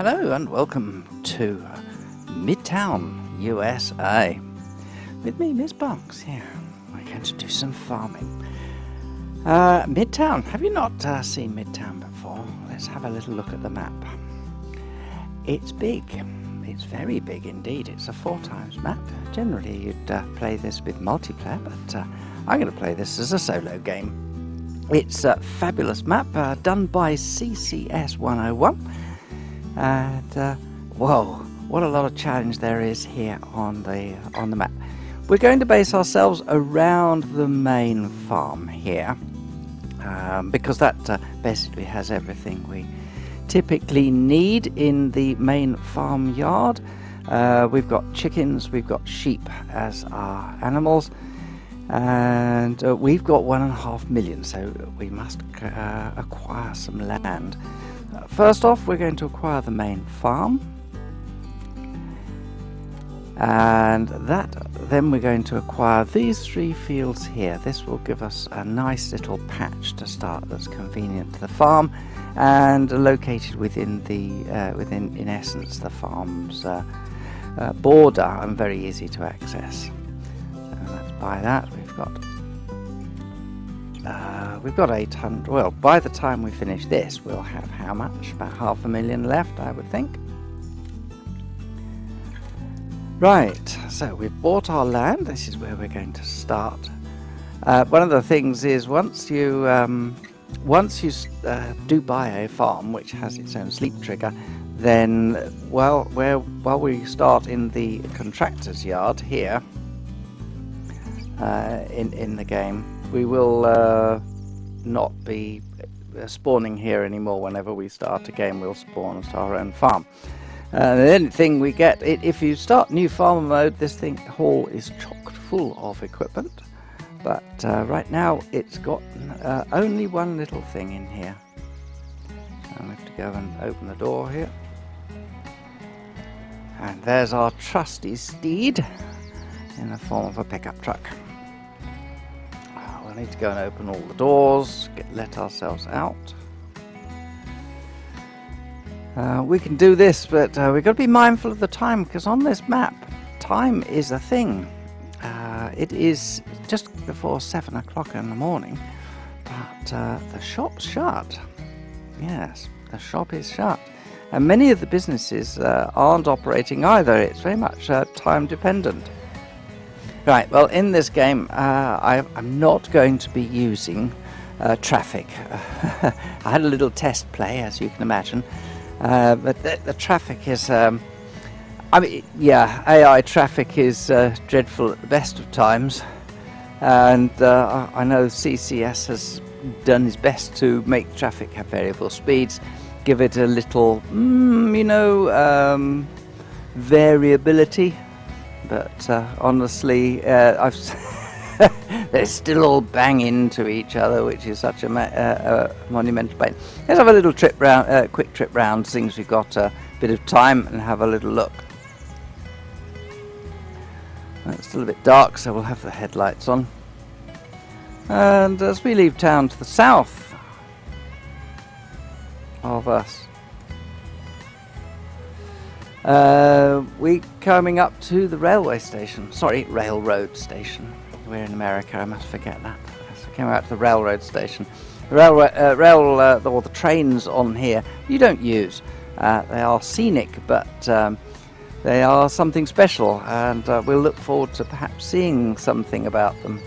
Hello and welcome to Midtown USA. With me, Miss Bunks. Yeah, we're going to do some farming. Midtown. Have you not seen Midtown before? Let's have a little look at the map. It's big. It's very big indeed. It's a 4x map. Generally, you'd play this with multiplayer, but I'm going to play this as a solo game. It's a fabulous map done by CCS101. And whoa, what a lot of challenge there is here on the map. We're going to base ourselves around the main farm here, because that basically has everything we typically need in the main farm yard. We've got chickens, we've got sheep as our animals, and we've got 1.5 million, so we must acquire some land. First off, we're going to acquire the main farm, and then we're going to acquire these 3 fields here. This will give us a nice little patch to start that's convenient to the farm and located within in essence the farm's border and very easy to access. So let's buy that. We've got 800. Well, by the time we finish this, we'll have how much? About 500,000 left, I would think. Right, so we've bought our land. This is where we're going to start. One of the things is once you do buy a farm which has its own sleep trigger, then while we start in the contractor's yard here in the game, we will not be spawning here anymore. Whenever we start a game, we'll spawn at our own farm. The only thing we get, if you start new farmer mode, this hall is chocked full of equipment, but right now it's got only one little thing in here. I have to go and open the door here, and there's our trusty steed in the form of a pickup truck. We'll need to go and open all the doors, let ourselves out. We can do this, but we've got to be mindful of the time, because on this map, time is a thing. It is just before 7 o'clock in the morning, but the shop's shut. Yes, the shop is shut. And many of the businesses aren't operating either. It's very much time dependent. Right, well, in this game, I'm not going to be using traffic. I had a little test play, as you can imagine, but the traffic is, AI traffic is dreadful at the best of times, and I know CCS has done his best to make traffic have variable speeds, give it a little, variability. But honestly, they're still all bang into each other, which is such a monumental pain. Let's have a little quick trip round, since we've got a bit of time, and have a little look. It's still a bit dark, so we'll have the headlights on. And as we leave town to the south of us, we're coming up to the railroad station. We're in America, I must forget that. So we came out to the railroad station. The trains on here you don't use. They are scenic, but they are something special, and we'll look forward to perhaps seeing something about them.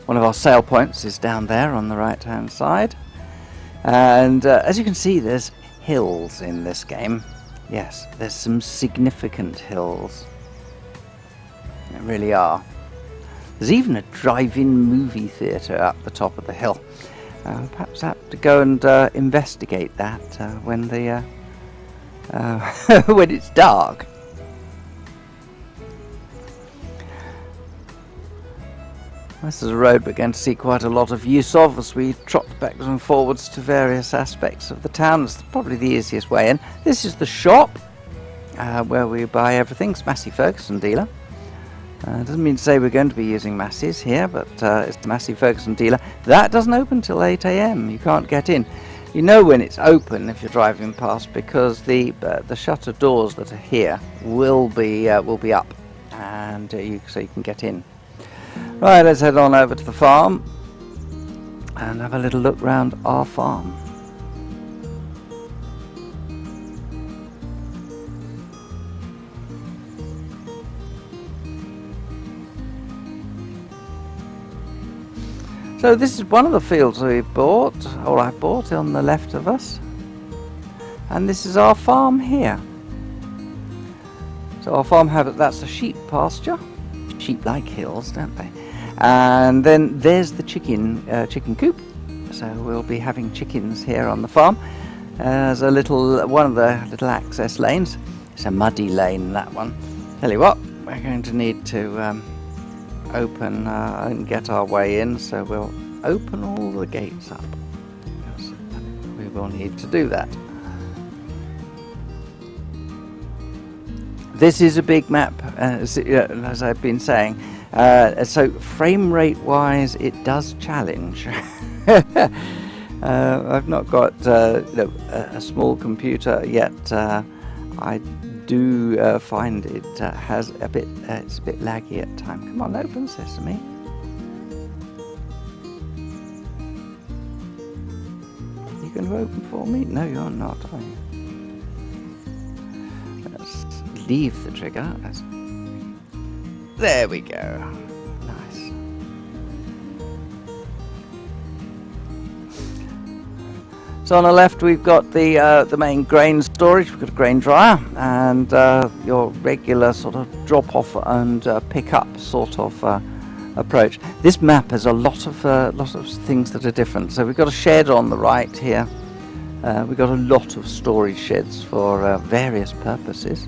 One of our sale points is down there on the right hand side, and as you can see, there's hills in this game. Yes, there's some significant hills. There really are. There's even a drive-in movie theatre up the top of the hill. Perhaps I have to go and investigate that when when it's dark. This is a road we're going to see quite a lot of use of as we trot backwards and forwards to various aspects of the town. It's probably the easiest way in. This is the shop where we buy everything. It's Massey Ferguson dealer. Doesn't mean to say we're going to be using Massey's here, but it's the Massey Ferguson dealer. That doesn't open till 8 a.m. You can't get in. You know when it's open if you're driving past, because the shutter doors that are here will be up, and so you can get in. Right, let's head on over to the farm and have a little look round our farm. So this is one of the fields we bought, or I bought, on the left of us. And this is our farm here. So our farm that's a sheep pasture. Sheep like hills, don't they? And then there's the chicken coop. So we'll be having chickens here on the farm. There's one of the little access lanes. It's a muddy lane, that one. Tell you what, we're going to need to open and get our way in, so we'll open all the gates up. Yes, we will need to do that. This is a big map, as I've been saying, so frame rate wise it does challenge. I've not got a small computer yet. I do find it has it's a bit laggy at times. Come on, open sesame. You going to open for me? No, you're not, are you? Let's leave the trigger. There we go. Nice. So on the left we've got the main grain storage. We've got a grain dryer and your regular sort of drop off and pick up sort of approach. This map has a lot of things that are different. So we've got a shed on the right here. We've got a lot of storage sheds for various purposes.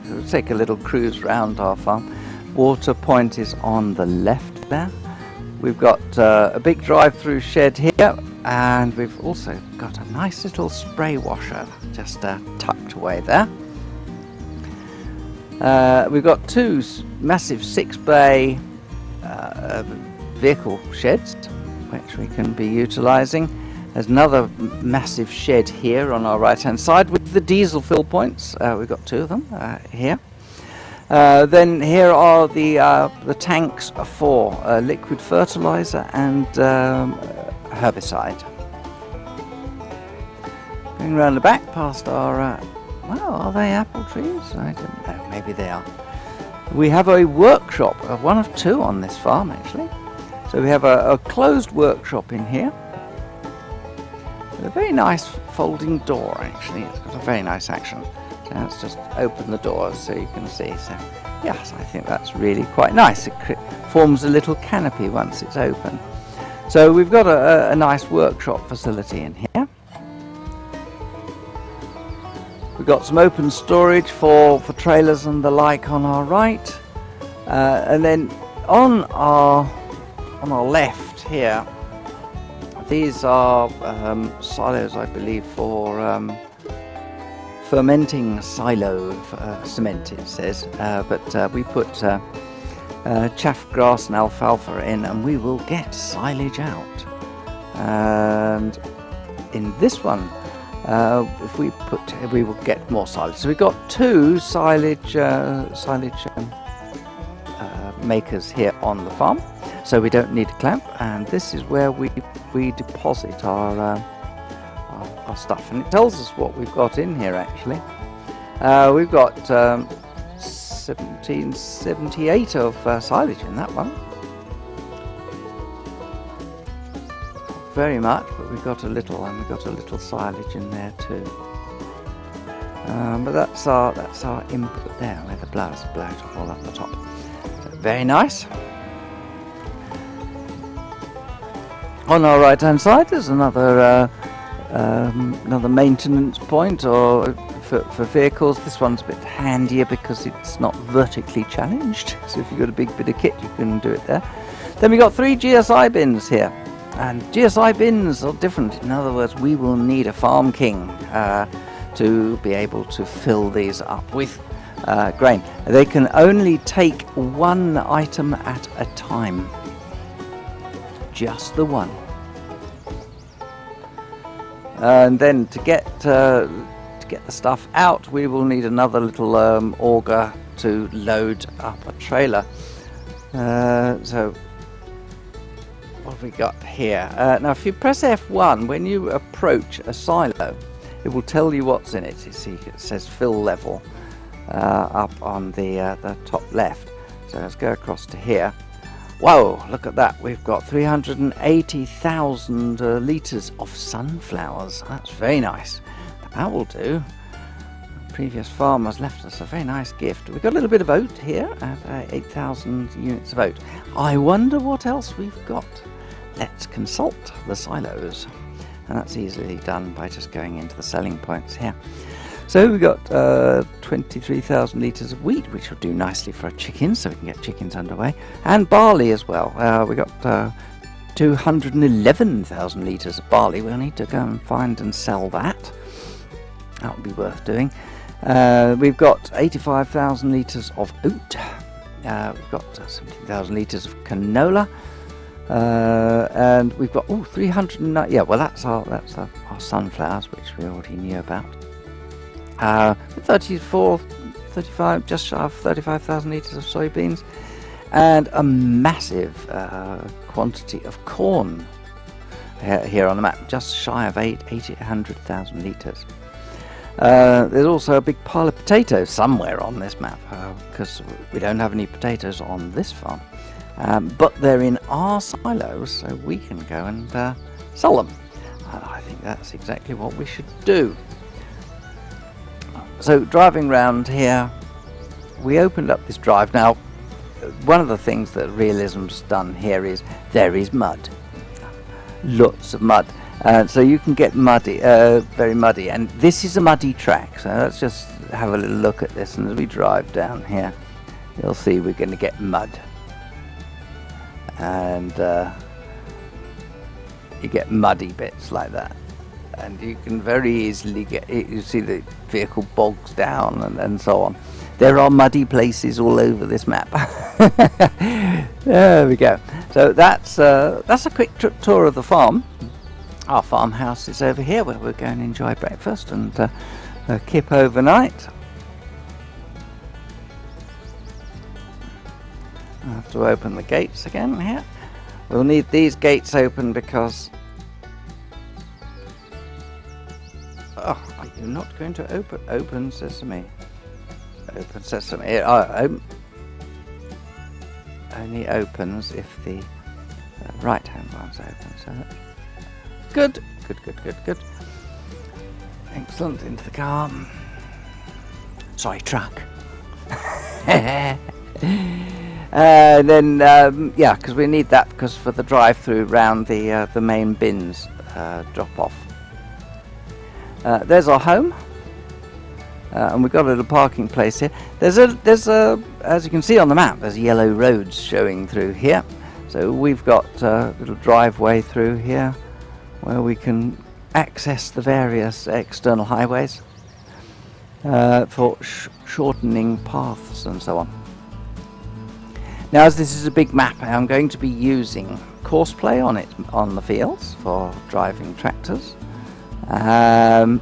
We'll take a little cruise round our farm. Water point is on the left there. We've got a big drive-through shed here, and we've also got a nice little spray washer just tucked away there. We've got two massive 6-bay vehicle sheds which we can be utilising. There's another massive shed here on our right hand side with the diesel fill points. We've got two of them here. Then here are the tanks for liquid fertilizer and herbicide. Going around the back past our well, are they apple trees? I don't know, maybe they are. We have a workshop, one of two on this farm actually. So we have a closed workshop in here. With a very nice folding door actually. It's got a very nice action. So let's just open the door so you can see. So yes, I think that's really quite nice. It forms a little canopy once it's open. So we've got a nice workshop facility in here. We've got some open storage for trailers and the like on our right, and then on our left here, these are silos, I believe, for fermenting silo cement. It says, but we put chaff grass and alfalfa in, and we will get silage out. And in this one, if we put, we will get more silage. So we've got two silage makers here on the farm, so we don't need a clamp. And this is where we deposit our stuff, and it tells us what we've got in here. Actually, we've got 1778 of silage in that one. Very much, but we've got a little, and we've got a little silage in there too. But that's our input there, where the blouse all up the top. So very nice. On our right hand side there's another maintenance point or for vehicles. This one's a bit handier because it's not vertically challenged, so if you've got a big bit of kit you can do it there. Then we've got 3 GSI bins here. And GSI bins are different. In other words, we will need a farm king to be able to fill these up with grain. They can only take one item at a time. Just the one. And then to get the stuff out, we will need another little auger to load up a trailer. So what have we got here? Now if you press F1, when you approach a silo, it will tell you what's in it. You see it says fill level up on the top left. So let's go across to here. Whoa, look at that. We've got 380,000 litres of sunflowers. That's very nice. That will do. The previous farmers left us a very nice gift. We've got a little bit of oat here, 8,000 units of oat. I wonder what else we've got. Let's consult the silos. And that's easily done by just going into the selling points here. So we've got 23,000 litres of wheat, which will do nicely for a chicken, so we can get chickens underway. And barley as well. We've got 211,000 litres of barley. We'll need to go and find and sell that. That would be worth doing. We've got 85,000 litres of oat. We've got 17,000 litres of canola. And we've got 309. Yeah, well that's our sunflowers, which we already knew about. 35, just shy of 35,000 litres of soybeans, and a massive quantity of corn here on the map, just shy of 800,000 litres. There's also a big pile of potatoes somewhere on this map, because we don't have any potatoes on this farm. But they're in our silos, so we can go and sell them. And I think that's exactly what we should do. So driving around here, we opened up this drive. Now, one of the things that realism's done here is there is mud. Lots of mud. So you can get muddy, very muddy. And this is a muddy track. So let's just have a little look at this. And as we drive down here, you'll see we're going to get mud. And you get muddy bits like that. And you can very easily get it. You see the vehicle bogs down and so on. There are muddy places all over this map. There we go. So that's a quick tour of the farm. Our farmhouse is over here, where we're going to enjoy breakfast and kip overnight. I have to open the gates again here. We'll need these gates open because... Oh, are you not going to open sesame? Open sesame. Only opens if the right hand one's open. So good. Excellent. Into the car. Sorry, truck. Then yeah, because we need that because for the drive-through round the main bins drop off. There's our home, and we've got a little parking place here. There's a as you can see on the map, there's yellow roads showing through here. So we've got a little driveway through here where we can access the various external highways for shortening paths and so on. Now, as this is a big map, I'm going to be using courseplay on the fields for driving tractors. And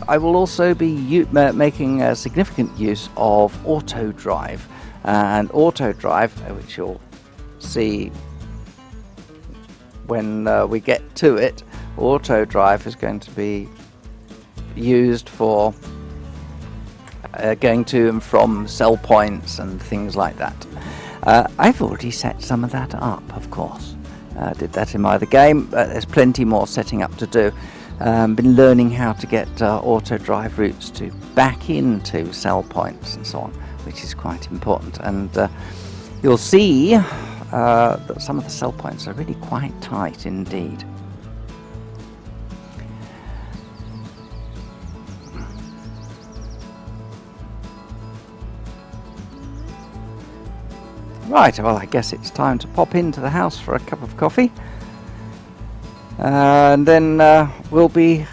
I will also be making a significant use of autodrive. And autodrive, which you'll see when we get to it, autodrive is going to be used for going to and from sell points and things like that. I've already set some of that up, of course. Did that in my other game, but there's plenty more setting up to do. Been learning how to get auto drive routes to back into sell points and so on, which is quite important. And you'll see that some of the sell points are really quite tight indeed. Right, well, I guess it's time to pop into the house for a cup of coffee. And then we'll be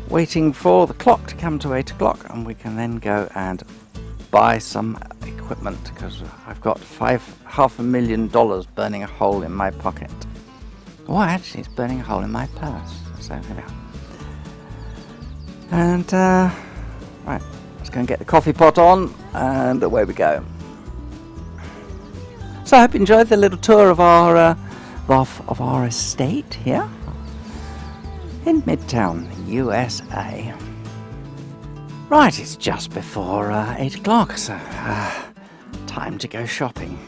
waiting for the clock to come to 8 o'clock, and we can then go and buy some equipment, because I've got $500,000 burning a hole in my pocket. Oh, actually, it's burning a hole in my purse. So here we are. And right, let's go and get the coffee pot on, and away we go. So I hope you enjoyed the little tour of our estate here in Midtown, USA. Right, it's just before 8 o'clock, so time to go shopping.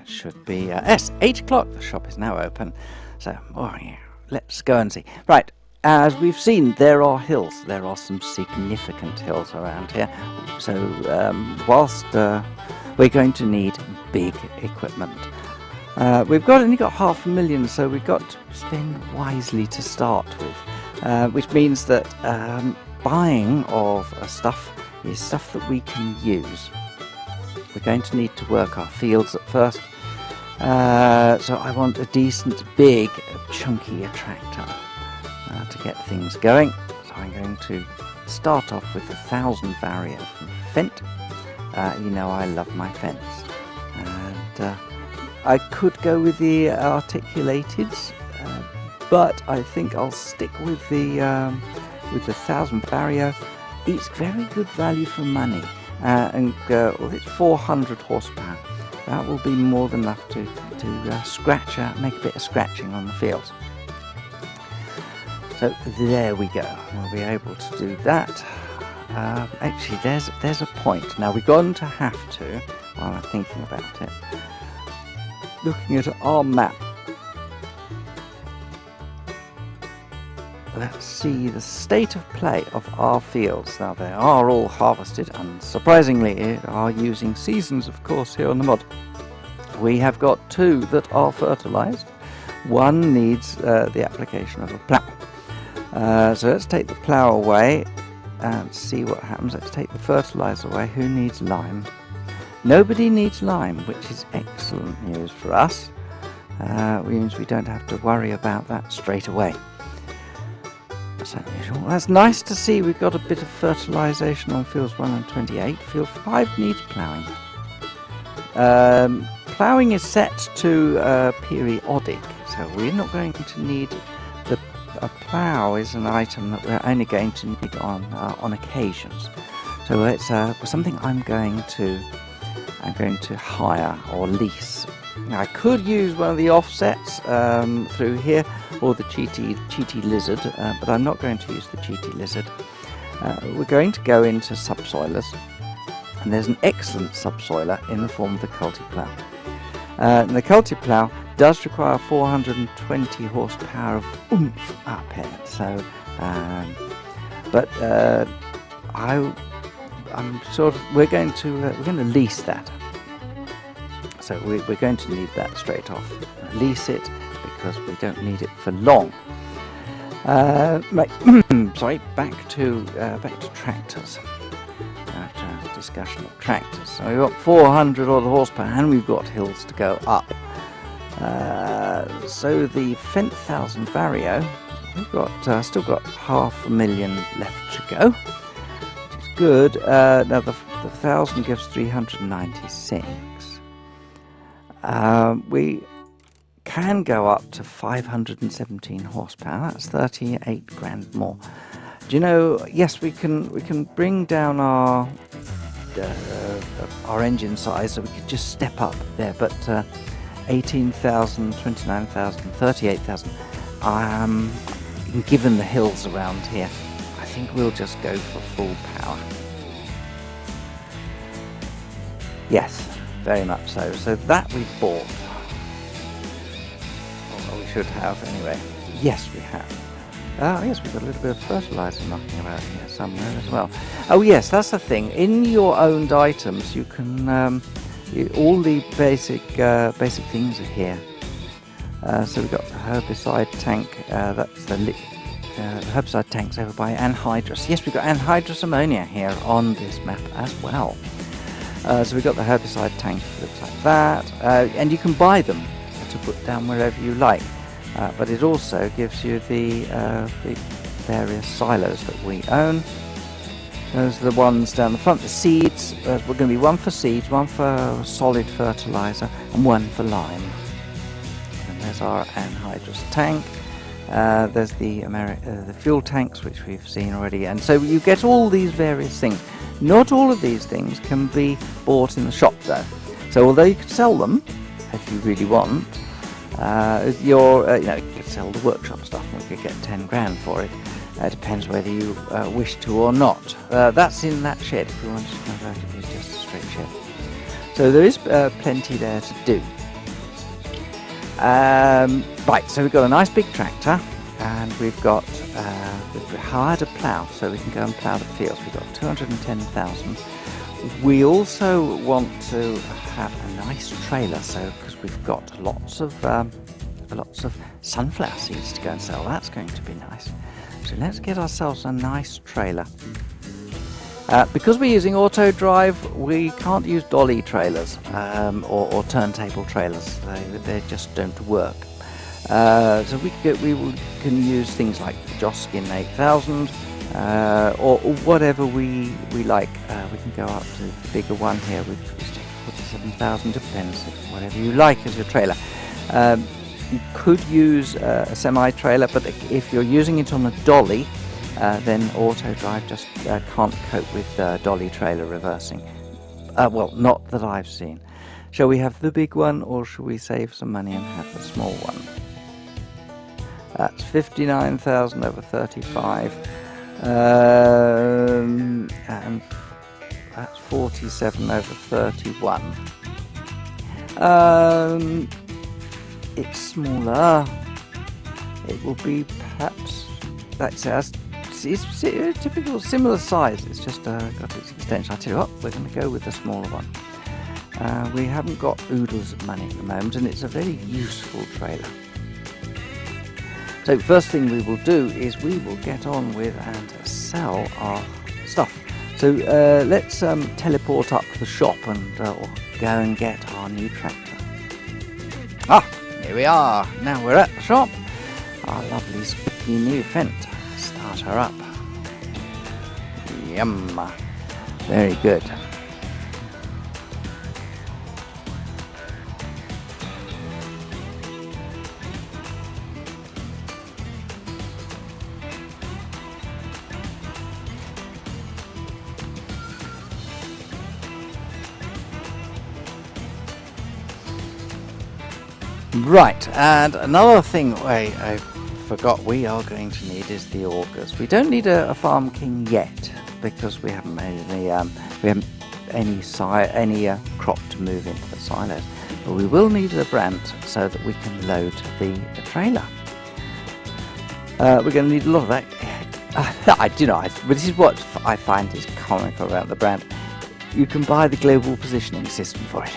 Should be, yes, 8 o'clock, the shop is now open. So, oh yeah, let's go and see. Right, as we've seen, there are hills. There are some significant hills around here. So, whilst we're going to need big equipment. We've only got $500,000, so we've got to spend wisely to start with, which means that buying of stuff is stuff that we can use. We're going to need to work our fields at first, so I want a decent, big, chunky tractor to get things going. So I'm going to start off with the 1000 Vario from Fendt. You know I love my Fendts, and I could go with the articulateds, but I think I'll stick with the 1000 Vario. It's very good value for money, and well, it's 400 horsepower. That will be more than enough to scratch, make a bit of scratching on the fields. So there we go. We'll be able to do that. Actually, there's a point. Now we're going to have to, while I'm thinking about it, looking at our map. Let's see the state of play of our fields. Now they are all harvested, and surprisingly are using seasons, of course, here on the mod. We have got 2 that are fertilized. One needs the application of a plough. So let's take the plough away and see what happens. Let's take the fertilizer away. Who needs lime? Nobody needs lime, which is excellent news for us. Means we don't have to worry about that straight away. That's unusual. That's nice to see. We've got a bit of fertilization on fields 1 and 28. Field 5 needs ploughing. Ploughing is set to periodic, so we're not going to need a plough. Is an item that we're only going to need on occasions. So it's something I'm going to hire or lease. Now, I could use one of the offsets through here, or the cheaty lizard, but I'm not going to use the cheaty lizard. We're going to go into subsoilers, and there's an excellent subsoiler in the form of the Culti-Plough. And the Culti-Plough does require 420 horsepower of oomph up here, so we're going to lease that. So we're going to need that straight off. Lease it because we don't need it for long. Right, sorry. Back to tractors. Discussion of tractors. So we've got 400 odd horsepower, and we've got hills to go up. So the Fendt 1000 Vario, we've got still got $500,000 left to go, which is good. Now the 1000 gives 396. We can go up to 517 horsepower. That's 38 grand more. Do you know? Yes, we can bring down our engine size, so we could just step up there. But 18,000, 29,000, 38,000. Given the hills around here, I think we'll just go for full power. Yes. Very much so. So that we bought. Or we should have anyway. Yes, we have. Yes, we've got a little bit of fertilizer knocking about here somewhere as well. Oh yes, that's the thing. In your owned items, you can all the basic things are here. So we've got the herbicide tank. That's the herbicide tank's over by anhydrous. Yes, we've got anhydrous ammonia here on this map as well. So we've got the herbicide tank, looks like that, and you can buy them to put down wherever you like, but it also gives you the various silos that we own. Those are the ones down the front. The seeds, we're going to be one for seeds, one for solid fertilizer, and one for lime. And there's our anhydrous tank. There's the fuel tanks, which we've seen already. And so you get all these various things. Not all of these things can be bought in the shop, though. So although you could sell them, if you really want, you could sell the workshop stuff, and we could get 10 grand for it. It depends whether you wish to or not. That's in that shed. If we wanted to convert it, it's just a straight shed. So there is plenty there to do. Right, so we've got a nice big tractor, and we've hired a plough, so we can go and plough the fields. We've got 210,000. We also want to have a nice trailer, so because we've got lots of sunflower seeds to go and sell. That's going to be nice. So let's get ourselves a nice trailer. Because we're using autodrive, we can't use dolly trailers or turntable trailers. They just don't work. So we can use things like the Joskin 8000 or whatever we like. We can go up to the bigger one here with 47,000. Depends, whatever you like as your trailer. You could use a semi-trailer, but if you're using it on a dolly, then autodrive just can't cope with dolly trailer reversing. Well, not that I've seen. Shall we have the big one, or shall we save some money and have the small one? That's 59,000 over 35, and that's 47 over 31. It's smaller. It will be perhaps, it's typical similar size. It's just got its extension. I tell you what, we're going to go with the smaller one. We haven't got oodles of money at the moment, and it's a very useful trailer. So first thing we will do is we will get on with and sell our stuff. So let's teleport up to the shop and go and get our new tractor. Here we are. Now we're at the shop. Our lovely squeaky new Fent. Start her up. Yum. Very good. Right, and another thing I forgot we are going to need is the augers. We don't need a Farm King yet because we haven't made any crop to move into the silos. But we will need a brant so that we can load the trailer. We're going to need a lot of that. This is what I find is comical about the brant. You can buy the global positioning system for it.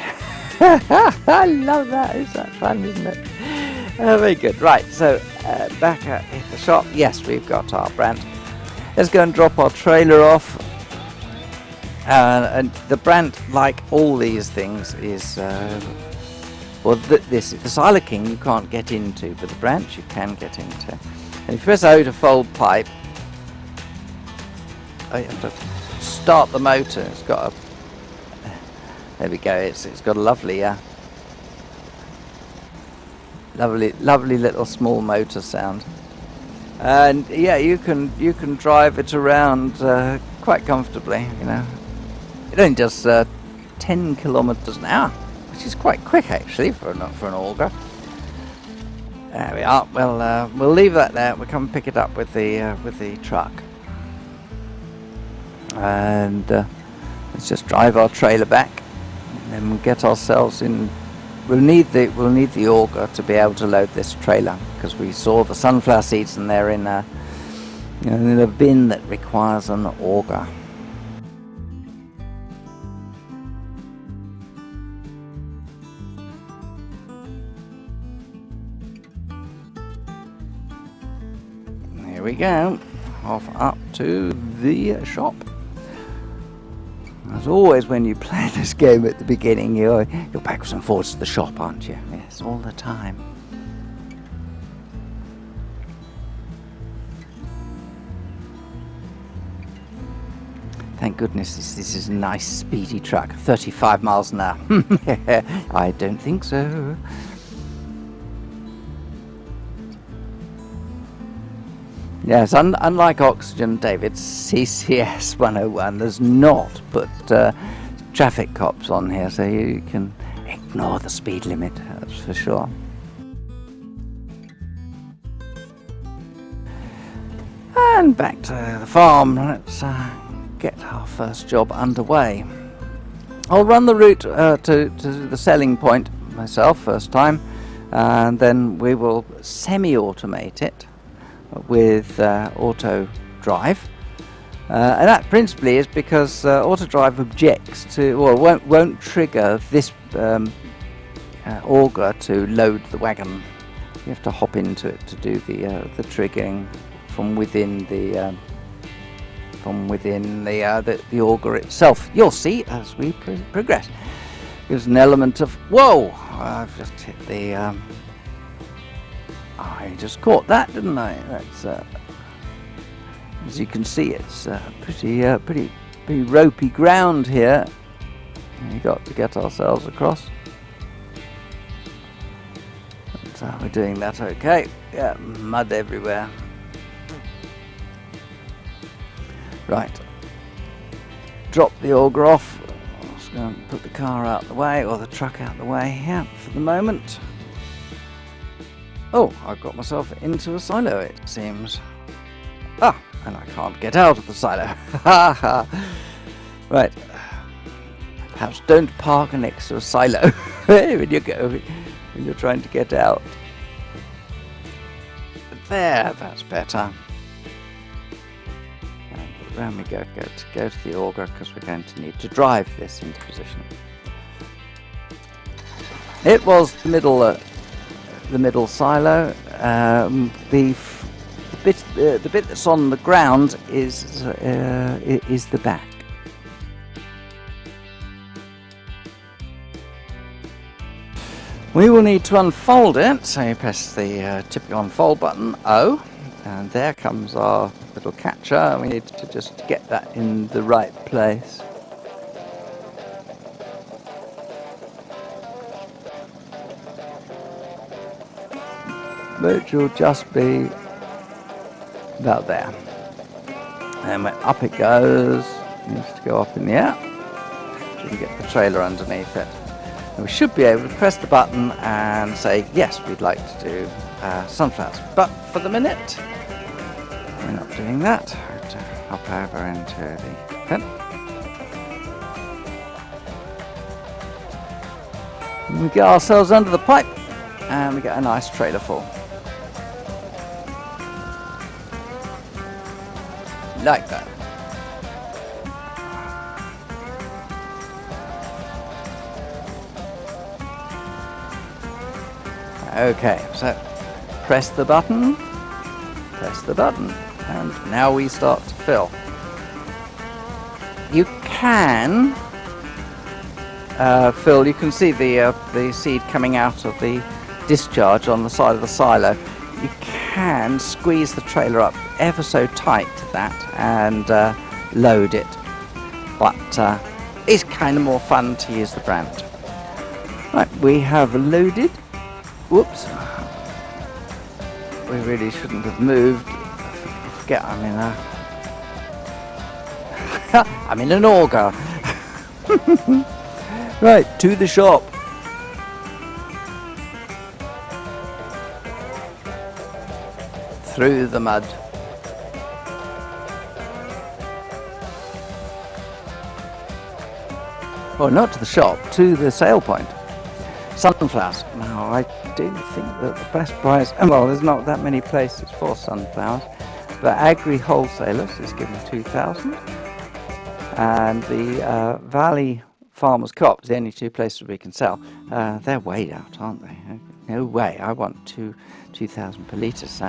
I love that. Is that fun, isn't it? Very good. Right, so back at the shop. Yes, we've got our brand. Let's go and drop our trailer off. And the brand, like all these things, is the Silo King you can't get into, but the branch you can get into. And if you press O to fold pipe, you have to start the motor. It's got a There we go. It's got a lovely little small motor sound, and yeah, you can drive it around quite comfortably. It only does 10 kilometers an hour, which is quite quick actually for an auger. There we are. Well, we'll leave that there. We'll come and pick it up with the truck, and let's just drive our trailer back. And then we'll get ourselves in. We'll need the auger to be able to load this trailer, because we saw the sunflower seeds and they're in a bin that requires an auger. Here we go, off up to the shop. As always, when you play this game at the beginning, you're backwards and forwards to the shop, aren't you? Yes, all the time. Thank goodness this is a nice speedy truck. 35 miles an hour. I don't think so. Yes, unlike Oxygen, David, CCS101, there's not put traffic cops on here, so you can ignore the speed limit, that's for sure. And back to the farm. Let's get our first job underway. I'll run the route to the selling point myself first time, and then we will semi-automate it with autodrive, and that principally is because autodrive objects to, or won't trigger this auger to load the wagon. You have to hop into it to do the triggering from within the auger itself. You'll see as we progress. There's an element of whoa! I've just hit the. I just caught that, didn't I? That's as you can see, it's pretty ropey ground here. We got to get ourselves across. But, we're doing that okay. Yeah, mud everywhere. Right. Drop the auger off. Let's go and put the car out the way, or the truck out the way here for the moment. Oh, I've got myself into a silo, it seems. Ah, and I can't get out of the silo. Right. Perhaps don't park next to a silo when you're trying to get out. There, that's better. And round we go to the auger, because we're going to need to drive this into position. It was the middle silo. The bit that's on the ground is the back. We will need to unfold it, so you press the typical unfold button, O, and there comes our little catcher. We need to just get that in the right place. Which will just be about there. And up it goes. It needs to go up in the air. So we can get the trailer underneath it. And we should be able to press the button and say, yes, we'd like to do sunflowers. But for the minute, we're not doing that. We have to hop over into the pen. And we get ourselves under the pipe, and we get a nice trailer full. Like that. Okay, so press the button, and now we start to fill. You can fill, you can see the seed coming out of the discharge on the side of the silo. You can squeeze the trailer up ever so tight to that and load it, but it's kind of more fun to use the brand. Right, we have loaded. Whoops, we really shouldn't have moved. Forget I'm in an auger. Right, to the shop. Through the mud. Oh, not to the shop, to the sale point. Sunflowers. Now, I do think that the best price, well, there's not that many places for sunflowers, but Agri Wholesalers is giving 2,000, and the Valley Farmers Co-op is the only two places we can sell. They're way out, aren't they? No way. I want 2,000 per litres.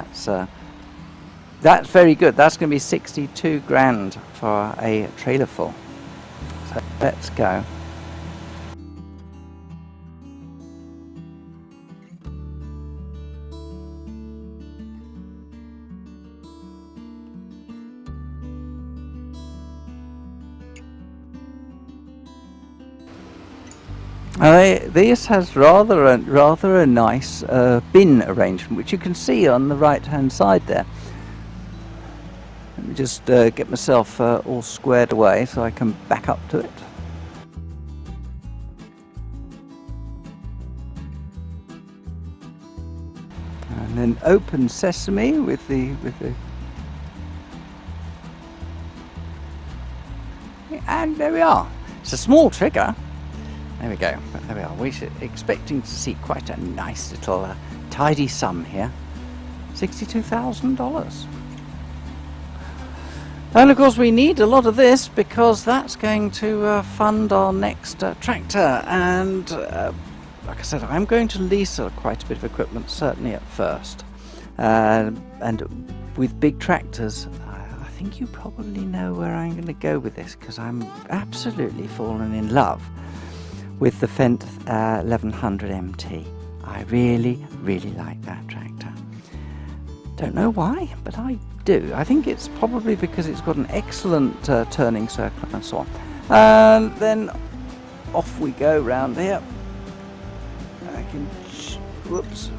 That's very good. That's going to be 62 grand for a trailer full. So let's go. This has rather a nice bin arrangement, which you can see on the right hand side there. Let me just get myself all squared away so I can back up to it. And then open sesame with the and there we are. It's a small trigger. There we go. But there we are. We're expecting to see quite a nice little tidy sum here. $62,000. And of course we need a lot of this because that's going to fund our next tractor. And like I said, I'm going to lease quite a bit of equipment, certainly at first. And with big tractors, I think you probably know where I'm going to go with this, because I'm absolutely fallen in love with the Fendt 1100 MT. I really, really like that tractor. Don't know why, but I do. I think it's probably because it's got an excellent turning circle and so on. And then off we go round here. I can, whoops.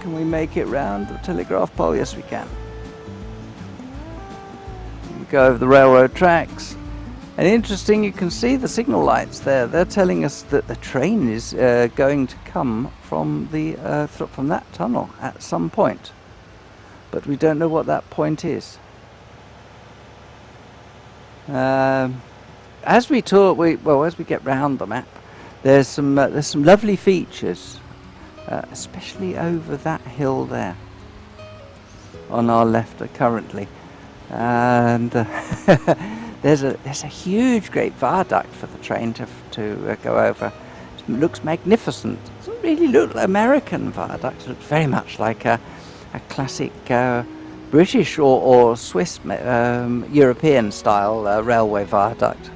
Can we make it round the telegraph pole? Yes, we can. We go over the railroad tracks. And interesting, you can see the signal lights there. They're telling us that the train is going to come from from that tunnel at some point. But we don't know what that point is. As we talk, as we get round the map, there's some lovely features. Especially over that hill there on our left currently, and there's a huge great viaduct for the train to go over. It looks magnificent. It doesn't really look like American viaduct. It looks very much like a classic British or Swiss European style railway viaduct,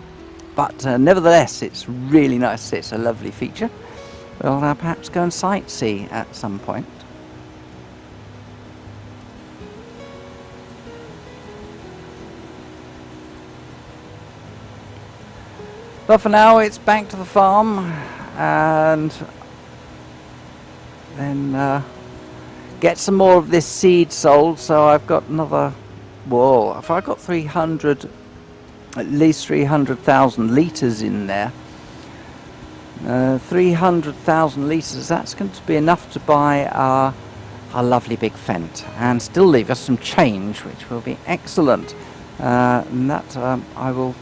but nevertheless it's really nice. It's a lovely feature. We'll perhaps go and sightsee at some point. But for now, it's back to the farm, and then get some more of this seed sold. So I've got another. Whoa! If I got at least 300,000 litres in there. 300,000 litres, that's going to be enough to buy our lovely big Fendt and still leave us some change, which will be excellent. And that I will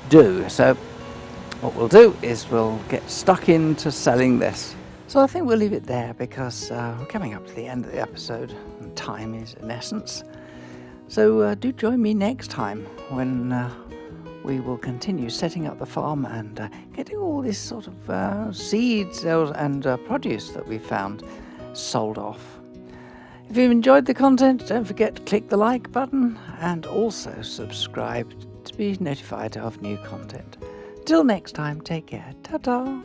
do. So what we'll do is we'll get stuck into selling this. So I think we'll leave it there because we're coming up to the end of the episode and time is an essence. So do join me next time when we will continue setting up the farm and getting all this sort of seeds and produce that we found sold off. If you've enjoyed the content, don't forget to click the like button and also subscribe to be notified of new content. Till next time, take care. Ta-ta!